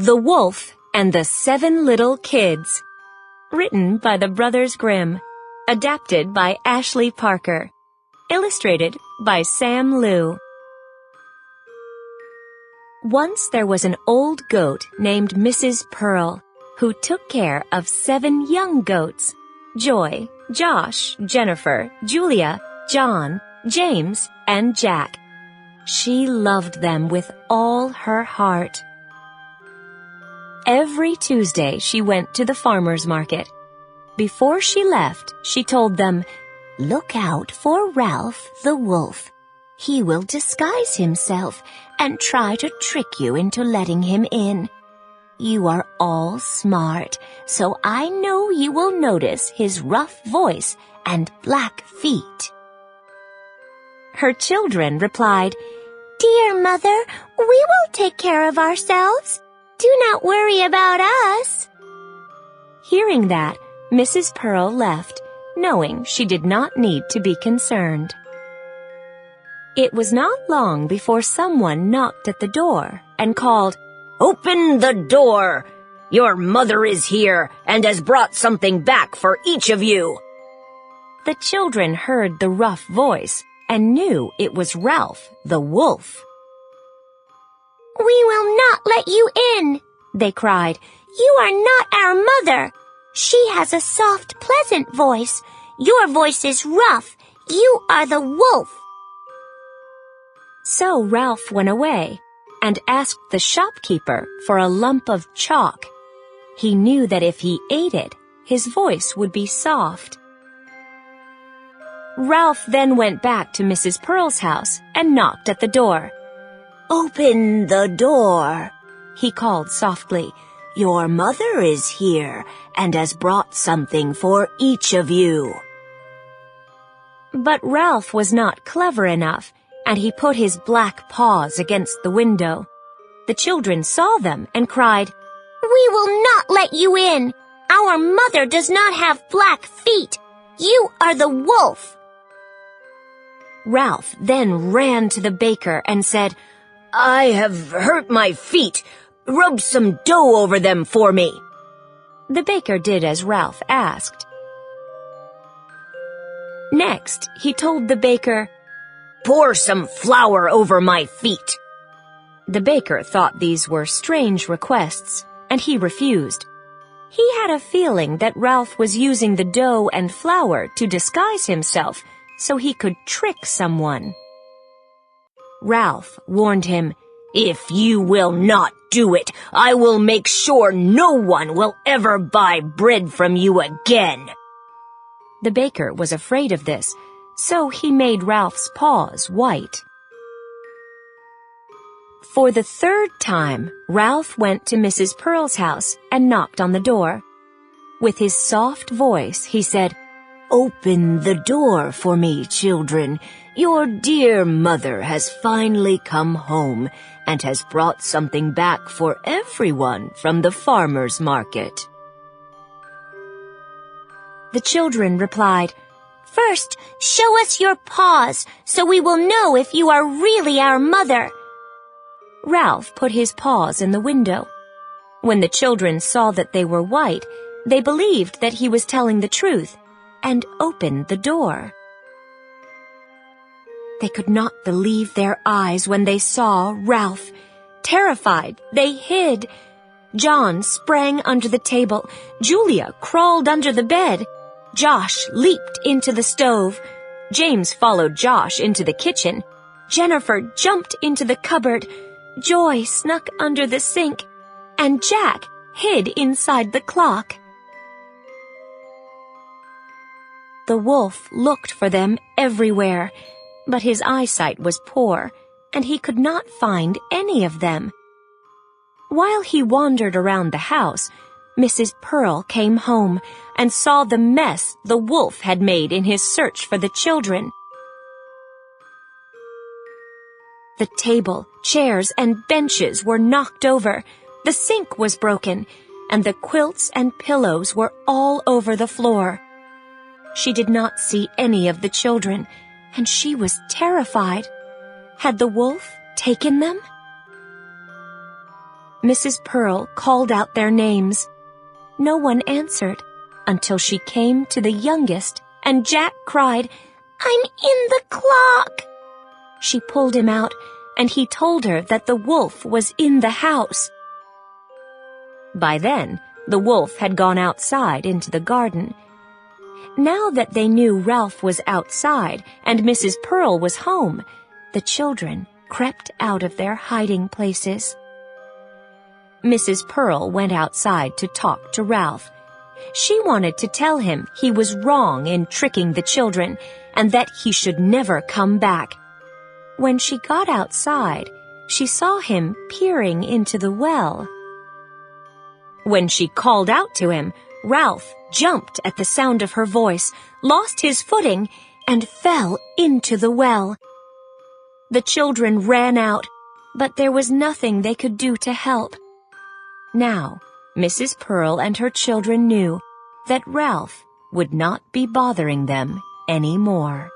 The Wolf and the Seven Little Kids. Written by the Brothers Grimm. Adapted by Ashley Parker. Illustrated by Sam Liu. Once there was an old goat named Mrs. Pearl, who took care of 7 young goats: Joy, Josh, Jennifer, Julia, John, James, and Jack. She loved them with all her heart. Every Tuesday she went to the farmer's market. Before she left, she told them, "Look out for Ralph the wolf. He will disguise himself and try to trick you into letting him in. You are all smart, so I know you will notice his rough voice and black feet." Her children replied, "Dear mother, we will take care of ourselves. Do not worry about us." Hearing that, Mrs. Pearl left, knowing she did not need to be concerned. It was not long before someone knocked at the door and called, "Open the door! Your mother is here and has brought something back for each of you." The children heard the rough voice and knew it was Ralph the wolf. "We will not let you in," they cried. "You are not our mother. She has a soft, pleasant voice. Your voice is rough. You are the wolf." So Ralph went away and asked the shopkeeper for a lump of chalk. He knew that if he ate it, his voice would be soft. Ralph then went back to Mrs. Pearl's house and knocked at the door. "Open the door," he called softly. "Your mother is here and has brought something for each of you." But Ralph was not clever enough, and he put his black paws against the window. The children saw them and cried, "We will not let you in. Our mother does not have black feet. You are the wolf." Ralph then ran to the baker and said, "I have hurt my feet. Rub some dough over them for me." The baker did as Ralph asked. Next, he told the baker, "Pour some flour over my feet." The baker thought these were strange requests, and he refused. He had a feeling that Ralph was using the dough and flour to disguise himself so he could trick someone. Ralph warned him, "If you will not do it, I will make sure no one will ever buy bread from you again." The baker was afraid of this, so he made Ralph's paws white. For the 3rd time, Ralph went to Mrs. Pearl's house and knocked on the door. With his soft voice, he said, "Open the door for me, children. Your dear mother has finally come home and has brought something back for everyone from the farmer's market." The children replied, "First, show us your paws so we will know if you are really our mother." Ralph put his paws in the window. When the children saw that they were white, they believed that he was telling the truth and opened the door. They could not believe their eyes when they saw Ralph. Terrified, they hid. John sprang under the table. Julia crawled under the bed. Josh leaped into the stove. James followed Josh into the kitchen. Jennifer jumped into the cupboard. Joy snuck under the sink. And Jack hid inside the clock. The wolf looked for them everywhere, but his eyesight was poor, and he could not find any of them. While he wandered around the house, Mrs. Pearl came home and saw the mess the wolf had made in his search for the children. The table, chairs, and benches were knocked over, the sink was broken, and the quilts and pillows were all over the floor. She did not see any of the children, and she was terrified. Had the wolf taken them? Mrs. Pearl called out their names. No one answered until she came to the youngest, and Jack cried, "I'm in the clock!" She pulled him out, and he told her that the wolf was in the house. By then, the wolf had gone outside into the garden. Now that they knew Ralph was outside and Mrs. Pearl was home, the children crept out of their hiding places. Mrs. Pearl went outside to talk to Ralph. She wanted to tell him he was wrong in tricking the children and that he should never come back. When she got outside, she saw him peering into the well. When she called out to him, Ralph jumped at the sound of her voice, lost his footing, and fell into the well. The children ran out, but there was nothing they could do to help. Now, Mrs. Pearl and her children knew that Ralph would not be bothering them anymore.